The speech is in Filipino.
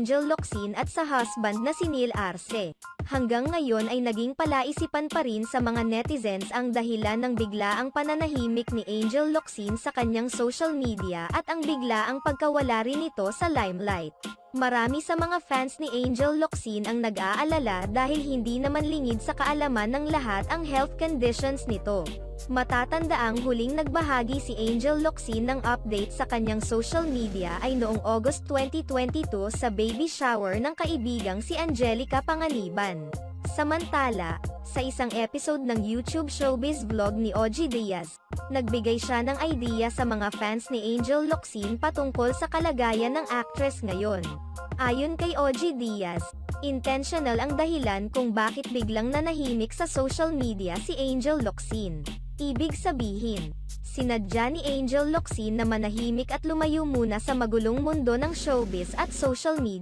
Angel Locsin at sa husband na si Neil Arce. Hanggang ngayon ay naging palaisipan pa rin sa mga netizens ang dahilan ng biglaang pananahimik ni Angel Locsin sa kanyang social media at ang biglaang pagkawala rin nito sa limelight. Marami sa mga fans ni Angel Locsin ang nag-aalala dahil hindi naman lingid sa kaalaman ng lahat ang health conditions nito. Matatandaang huling nagbahagi si Angel Locsin ng update sa kanyang social media ay noong August 2022 sa baby shower ng kaibigang si Angelica Panganiban. Samantala, sa isang episode ng YouTube showbiz vlog ni OG Diaz, nagbigay siya ng idea sa mga fans ni Angel Locsin patungkol sa kalagayan ng actress ngayon. Ayon kay OG Diaz, intentional ang dahilan kung bakit biglang nanahimik sa social media si Angel Locsin. Ibig sabihin, sinadya ni Angel Locsin na manahimik at lumayo muna sa magulong mundo ng showbiz at social media.